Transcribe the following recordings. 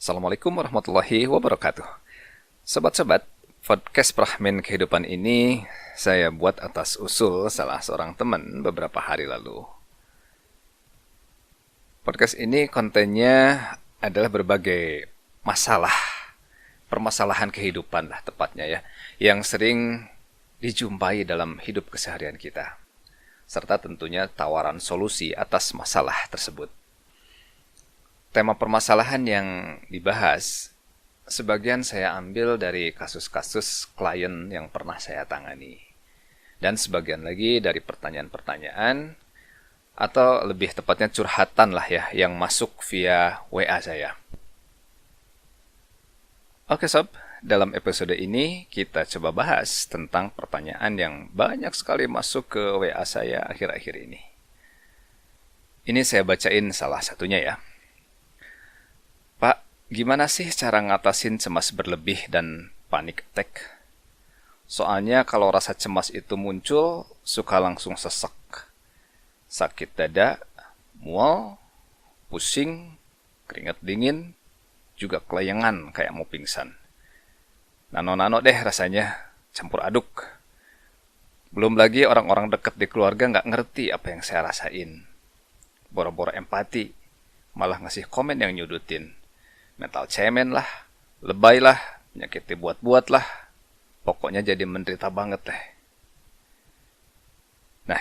Assalamualaikum warahmatullahi wabarakatuh. Sobat-sobat, podcast Prahmin Kehidupan ini saya buat atas usul salah seorang teman beberapa hari lalu. Podcast ini kontennya adalah berbagai masalah, permasalahan kehidupan lah tepatnya ya, yang sering dijumpai dalam hidup keseharian kita, serta tentunya tawaran solusi atas masalah tersebut. Tema permasalahan yang dibahas, sebagian saya ambil dari kasus-kasus klien yang pernah saya tangani. Dan sebagian lagi dari pertanyaan-pertanyaan, atau lebih tepatnya curhatan lah ya, yang masuk via WA saya. Oke sob, dalam episode ini kita coba bahas tentang pertanyaan yang banyak sekali masuk ke WA saya akhir-akhir ini. Ini saya bacain salah satunya ya. Pak, gimana sih cara ngatasin cemas berlebih dan panic attack? Soalnya kalau rasa cemas itu muncul, suka langsung sesek. Sakit dada, mual, pusing, keringat dingin, juga kelayangan kayak mau pingsan. Nano-nano deh rasanya, campur aduk. Belum lagi orang-orang dekat di keluarga nggak ngerti apa yang saya rasain. Boro-boro empati, malah ngasih komen yang nyudutin. Mental cemen lah, lebay lah, menyakiti buat-buat lah. Pokoknya jadi menderita banget deh. Nah,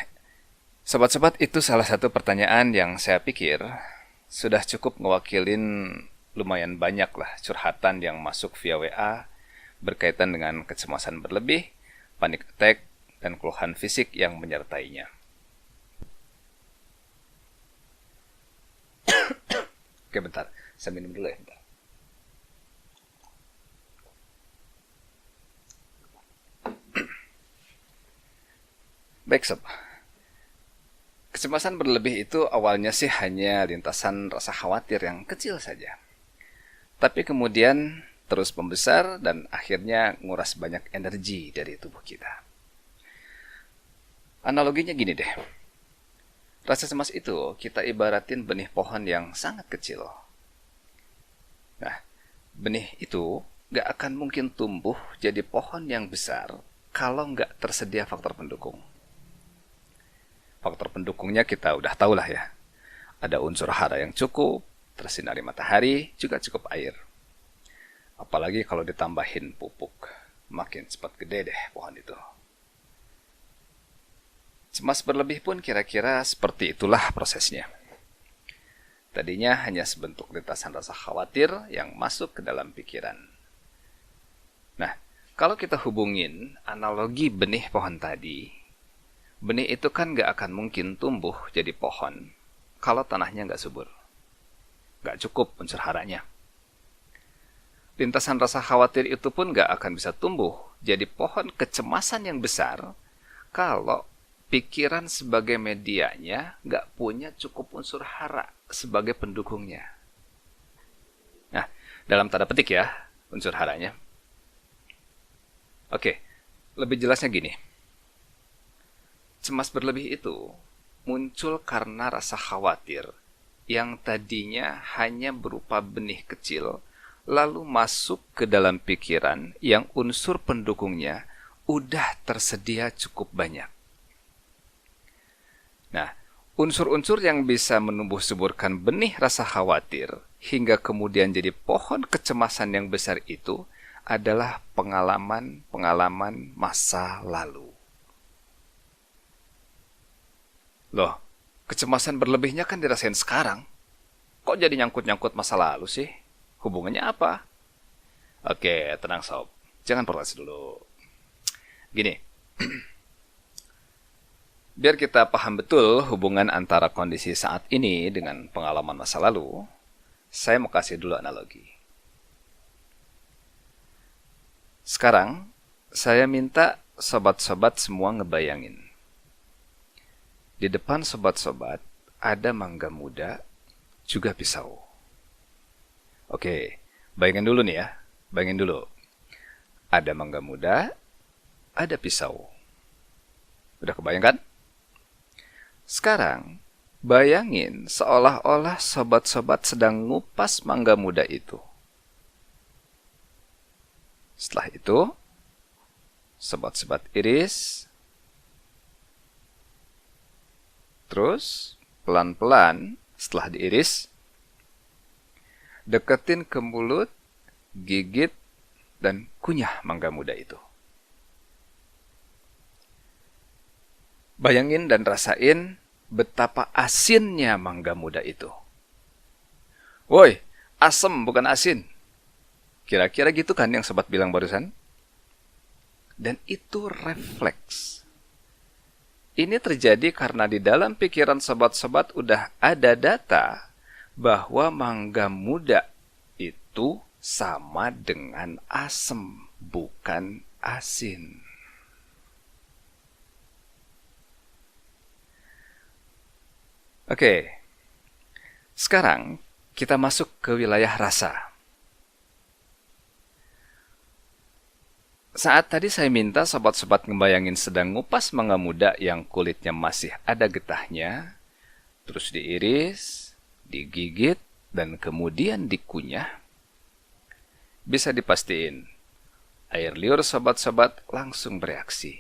sobat-sobat, itu salah satu pertanyaan yang saya pikir sudah cukup ngewakilin lumayan banyak lah curhatan yang masuk via WA berkaitan dengan kecemasan berlebih, panic attack, dan keluhan fisik yang menyertainya. Oke, bentar. Saya minum dulu ya, bentar. Baik sob, kecemasan berlebih itu awalnya sih hanya lintasan rasa khawatir yang kecil saja. Tapi kemudian terus membesar dan akhirnya nguras banyak energi dari tubuh kita. Analoginya gini deh, rasa cemas itu kita ibaratin benih pohon yang sangat kecil. Nah, benih itu gak akan mungkin tumbuh jadi pohon yang besar kalau gak tersedia faktor pendukung. Faktor pendukungnya kita udah tahu lah ya. Ada unsur hara yang cukup, tersinari matahari, juga cukup air. Apalagi kalau ditambahin pupuk, makin cepat gede deh pohon itu. Cemas berlebih pun kira-kira seperti itulah prosesnya. Tadinya hanya sebentuk lintasan rasa khawatir yang masuk ke dalam pikiran. Nah, kalau kita hubungin analogi benih pohon tadi, benih itu kan gak akan mungkin tumbuh jadi pohon kalau tanahnya gak subur. Gak cukup unsur haranya. Lintasan rasa khawatir itu pun gak akan bisa tumbuh jadi pohon kecemasan yang besar kalau pikiran sebagai medianya gak punya cukup unsur hara sebagai pendukungnya. Nah, dalam tanda petik ya, unsur haranya. Oke, lebih jelasnya gini. Cemas berlebih itu muncul karena rasa khawatir yang tadinya hanya berupa benih kecil, lalu masuk ke dalam pikiran yang unsur pendukungnya udah tersedia cukup banyak. Nah, unsur-unsur yang bisa menumbuh suburkan benih rasa khawatir hingga kemudian jadi pohon kecemasan yang besar itu adalah pengalaman-pengalaman masa lalu. Loh, kecemasan berlebihnya kan dirasain sekarang. Kok jadi nyangkut-nyangkut masa lalu sih? Hubungannya apa? Oke, tenang sob. Jangan protes dulu. Gini, biar kita paham betul hubungan antara kondisi saat ini dengan pengalaman masa lalu, saya mau kasih dulu analogi. Sekarang, saya minta sobat-sobat semua ngebayangin. Di depan sobat-sobat ada mangga muda, juga pisau. Oke, bayangin dulu nih ya. Bayangin dulu. Ada mangga muda, ada pisau. Udah kebayang kan? Sekarang, bayangin seolah-olah sobat-sobat sedang ngupas mangga muda itu. Setelah itu, sebat-sebat iris. Terus, pelan-pelan setelah diiris, deketin ke mulut, gigit, dan kunyah mangga muda itu. Bayangin dan rasain betapa asinnya mangga muda itu. Woi, asem bukan asin. Kira-kira gitu kan yang sobat bilang barusan? Dan itu refleks. Ini terjadi karena di dalam pikiran sobat-sobat udah ada data bahwa mangga muda itu sama dengan asem, bukan asin. Oke, sekarang kita masuk ke wilayah rasa. Saat tadi saya minta sobat-sobat ngebayangin sedang ngupas mangga muda yang kulitnya masih ada getahnya, terus diiris, digigit, dan kemudian dikunyah. Bisa dipastiin, air liur sobat-sobat langsung bereaksi.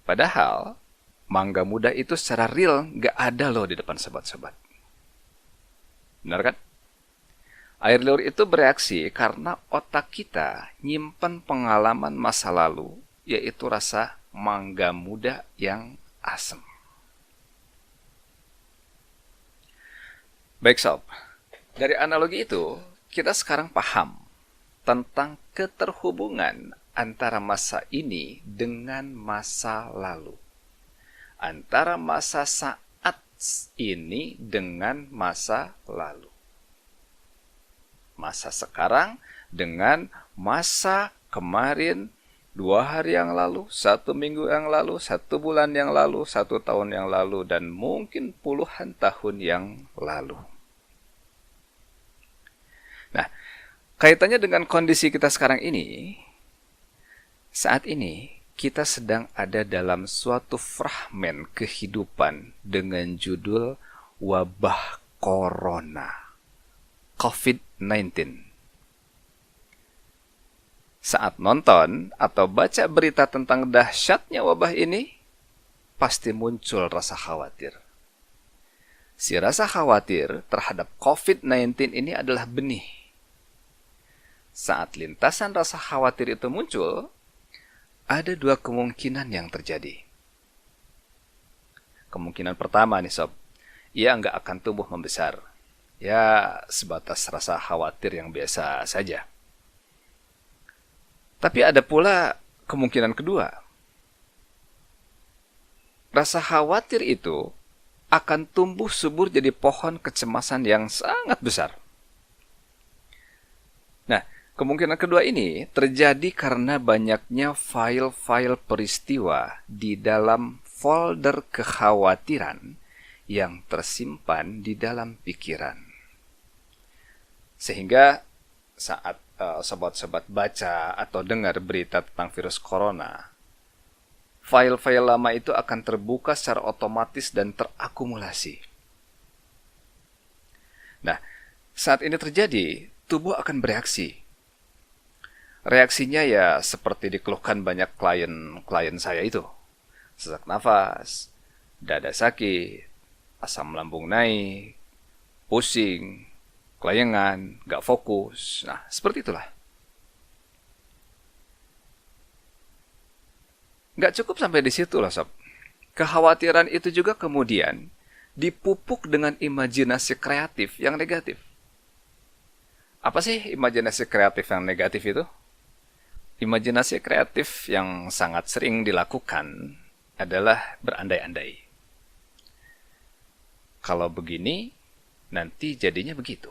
Padahal, mangga muda itu secara real nggak ada loh di depan sobat-sobat. Benar kan? Air liur itu bereaksi karena otak kita nyimpen pengalaman masa lalu, yaitu rasa mangga muda yang asam. Baik sob, dari analogi itu kita sekarang paham tentang keterhubungan antara masa ini dengan masa lalu. Antara masa saat ini dengan masa lalu. Masa sekarang dengan masa kemarin, 2 hari yang lalu, 1 minggu yang lalu, 1 bulan yang lalu, 1 tahun yang lalu, dan mungkin puluhan tahun yang lalu. Nah, kaitannya dengan kondisi kita sekarang ini, saat ini kita sedang ada dalam suatu fragmen kehidupan dengan judul wabah corona, COVID-19. Saat nonton atau baca berita tentang dahsyatnya wabah ini, pasti muncul rasa khawatir. Si rasa khawatir terhadap COVID-19 ini adalah benih. Saat lintasan rasa khawatir itu muncul, ada 2 kemungkinan yang terjadi. Kemungkinan pertama nih sob, ia nggak akan tumbuh membesar. Ya, sebatas rasa khawatir yang biasa saja. Tapi ada pula kemungkinan kedua. Rasa khawatir itu akan tumbuh subur jadi pohon kecemasan yang sangat besar. Nah, kemungkinan kedua ini terjadi karena banyaknya file-file peristiwa di dalam folder kekhawatiran yang tersimpan di dalam pikiran. Sehingga saat sobat-sobat baca atau dengar berita tentang virus corona, file-file lama itu akan terbuka secara otomatis dan terakumulasi. Nah, saat ini terjadi, tubuh akan bereaksi. Reaksinya ya seperti dikeluhkan banyak klien saya itu. Sesak nafas, dada sakit, asam lambung naik, pusing, kelayangan, gak fokus. Nah, seperti itulah. Gak cukup sampai di situ loh sob. Kekhawatiran itu juga kemudian dipupuk dengan imajinasi kreatif yang negatif. Apa sih imajinasi kreatif yang negatif itu? Imajinasi kreatif yang sangat sering dilakukan adalah berandai-andai. Kalau begini, nanti jadinya begitu.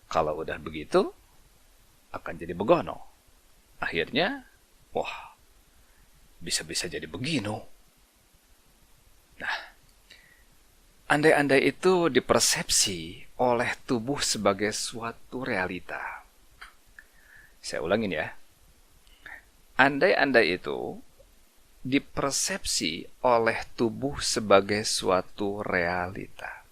Kalau udah begitu, akan jadi begono. Akhirnya, wah, bisa-bisa jadi begino. Nah, andai-andai itu dipersepsi oleh tubuh sebagai suatu realita. Saya ulangin ya. Andai-andai itu dipersepsi oleh tubuh sebagai suatu realita.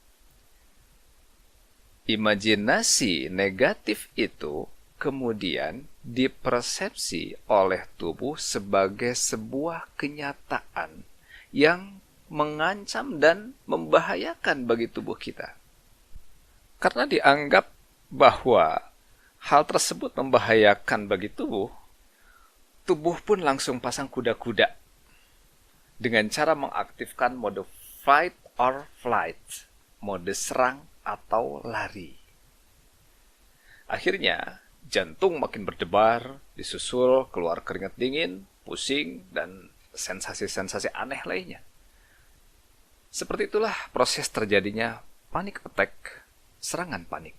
Imajinasi negatif itu kemudian dipersepsi oleh tubuh sebagai sebuah kenyataan yang mengancam dan membahayakan bagi tubuh kita. Karena dianggap bahwa hal tersebut membahayakan bagi tubuh, tubuh pun langsung pasang kuda-kuda dengan cara mengaktifkan mode fight or flight, mode serang atau lari. Akhirnya, jantung makin berdebar, disusul keluar keringat dingin, pusing, dan sensasi-sensasi aneh lainnya. Seperti itulah proses terjadinya panic attack, serangan panik.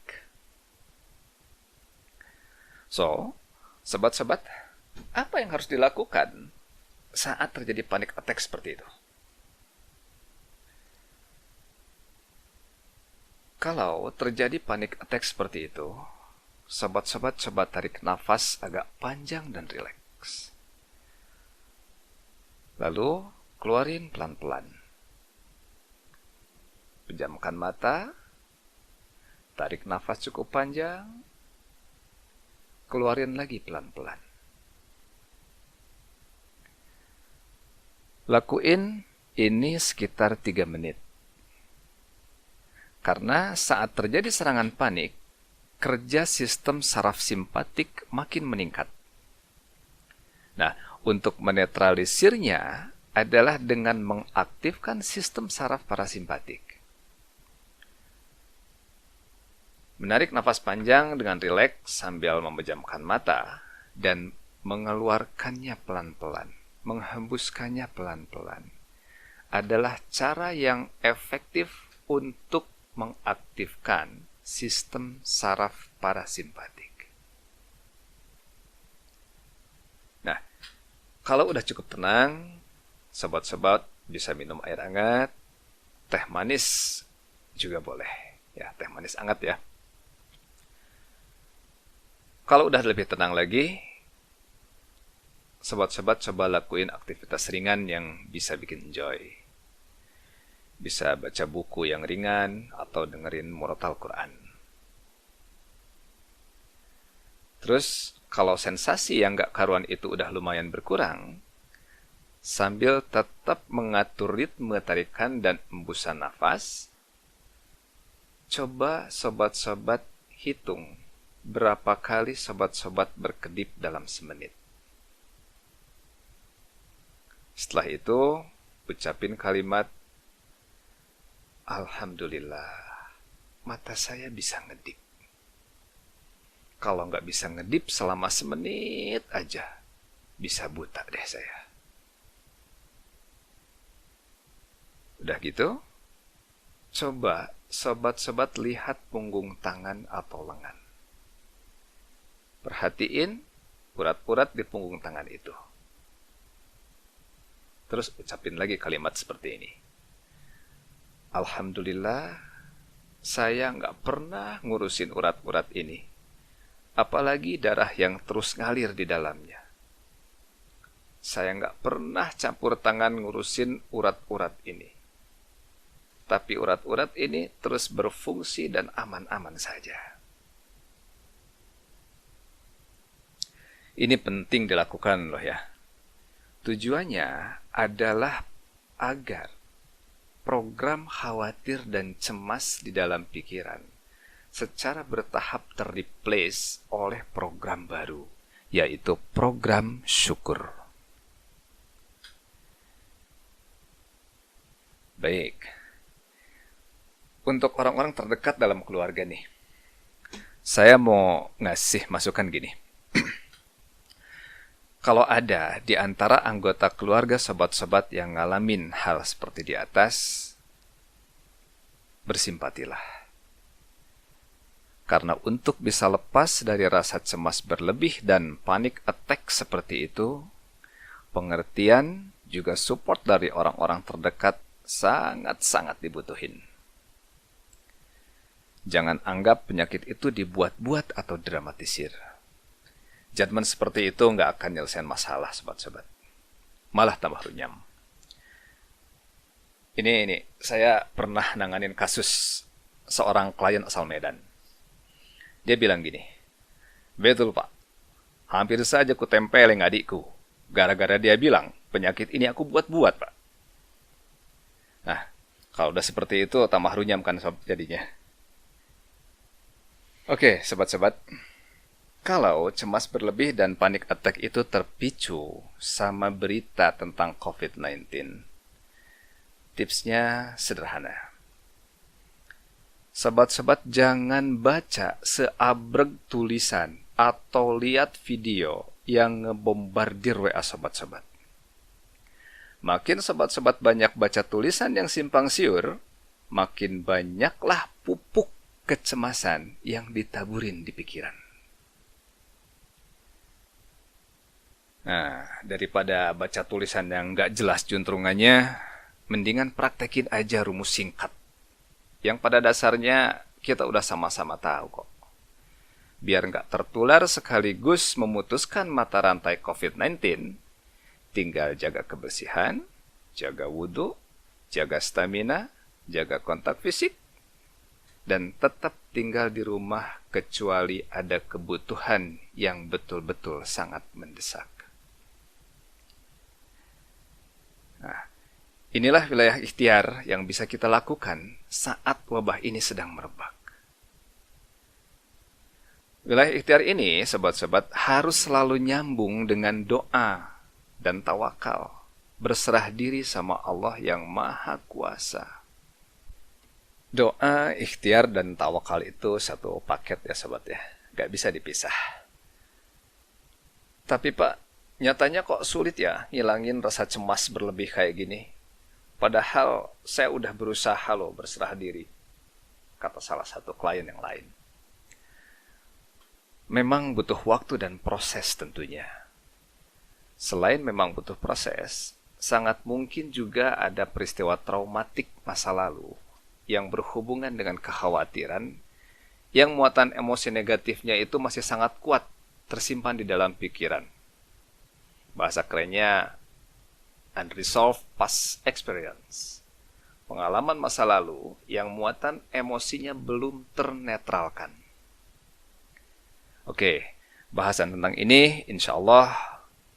So, sobat-sobat, apa yang harus dilakukan saat terjadi panic attack seperti itu? Kalau terjadi panic attack seperti itu, sobat-sobat coba tarik nafas agak panjang dan rileks. Lalu, keluarin pelan-pelan. Pejamkan mata, tarik nafas cukup panjang, keluarin lagi pelan-pelan. Lakuin ini sekitar 3 menit. Karena saat terjadi serangan panik, kerja sistem saraf simpatik makin meningkat. Nah, untuk menetralisirnya adalah dengan mengaktifkan sistem saraf parasimpatik. Menarik nafas panjang dengan rileks sambil memejamkan mata dan mengeluarkannya pelan-pelan, menghembuskannya pelan-pelan adalah cara yang efektif untuk mengaktifkan sistem saraf parasimpatik. Nah, kalau udah cukup tenang, sobat-sobat bisa minum air hangat, teh manis juga boleh. Ya, teh manis hangat ya. Kalau udah lebih tenang lagi, sobat-sobat coba lakuin aktivitas ringan yang bisa bikin enjoy. Bisa baca buku yang ringan atau dengerin murotal Quran. Terus, kalau sensasi yang gak karuan itu udah lumayan berkurang, sambil tetap mengatur ritme tarikan dan embusan nafas, coba sobat-sobat hitung berapa kali sobat-sobat berkedip dalam semenit. Setelah itu, ucapin kalimat, Alhamdulillah, mata saya bisa ngedip. Kalau nggak bisa ngedip selama semenit aja, bisa buta deh saya. Udah gitu, coba sobat-sobat lihat punggung tangan atau lengan. Perhatiin urat-urat di punggung tangan itu. Terus ucapin lagi kalimat seperti ini. Alhamdulillah, saya nggak pernah ngurusin urat-urat ini. Apalagi darah yang terus ngalir di dalamnya. Saya nggak pernah campur tangan ngurusin urat-urat ini. Tapi urat-urat ini terus berfungsi dan aman-aman saja. Ini penting dilakukan loh ya. Tujuannya adalah agar program khawatir dan cemas di dalam pikiran secara bertahap terreplace oleh program baru, yaitu program syukur. Baik. Untuk orang-orang terdekat dalam keluarga nih, saya mau ngasih masukan gini. Kalau ada di antara anggota keluarga sobat-sobat yang ngalamin hal seperti di atas, bersimpatilah. Karena untuk bisa lepas dari rasa cemas berlebih dan panic attack seperti itu, pengertian juga support dari orang-orang terdekat sangat-sangat dibutuhin. Jangan anggap penyakit itu dibuat-buat atau dramatisir. Judgement seperti itu nggak akan nyelesain masalah, sobat-sobat. Malah tambah runyam. Ini, saya pernah nanganin kasus seorang klien asal Medan. Dia bilang gini, betul Pak, Hampir saja ku tempeleng adikku. Gara-gara dia bilang, penyakit ini aku buat-buat, Pak. Nah, kalau udah seperti itu, tambah runyam kan sob jadinya. Oke, sobat-sobat. Kalau cemas berlebih dan panic attack itu terpicu sama berita tentang COVID-19, tipsnya sederhana. Sobat-sobat jangan baca seabrek tulisan atau lihat video yang ngebombardir WA sobat-sobat. Makin sobat-sobat banyak baca tulisan yang simpang siur, makin banyaklah pupuk kecemasan yang ditaburin di pikiran. Nah, daripada baca tulisan yang nggak jelas juntrungannya, mendingan praktekin aja rumus singkat. Yang pada dasarnya kita udah sama-sama tahu kok. Biar nggak tertular sekaligus memutuskan mata rantai COVID-19, tinggal jaga kebersihan, jaga wudhu, jaga stamina, jaga kontak fisik, dan tetap tinggal di rumah kecuali ada kebutuhan yang betul-betul sangat mendesak. Nah, inilah wilayah ikhtiar yang bisa kita lakukan saat wabah ini sedang merebak. Wilayah ikhtiar ini, sobat-sobat, harus selalu nyambung dengan doa dan tawakal, berserah diri sama Allah yang Maha Kuasa. Doa, ikhtiar, dan tawakal itu satu paket ya sobat ya, gak bisa dipisah. Tapi Pak, nyatanya kok sulit ya ngilangin rasa cemas berlebih kayak gini. Padahal saya udah berusaha loh berserah diri, kata salah satu klien yang lain. Memang butuh waktu dan proses tentunya. Selain memang butuh proses, sangat mungkin juga ada peristiwa traumatik masa lalu yang berhubungan dengan kekhawatiran, yang muatan emosi negatifnya itu masih sangat kuat tersimpan di dalam pikiran. Bahasa kerennya unresolved past experience. Pengalaman masa lalu yang muatan emosinya belum ternetralkan. Oke, bahasan tentang ini insya Allah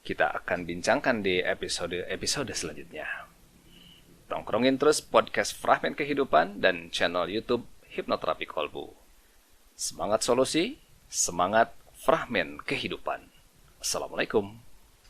kita akan bincangkan di episode selanjutnya. Tongkrongin terus podcast Fragmen Kehidupan dan channel YouTube Hipnoterapi Kolbu. Semangat solusi, semangat fragmen kehidupan. Assalamualaikum.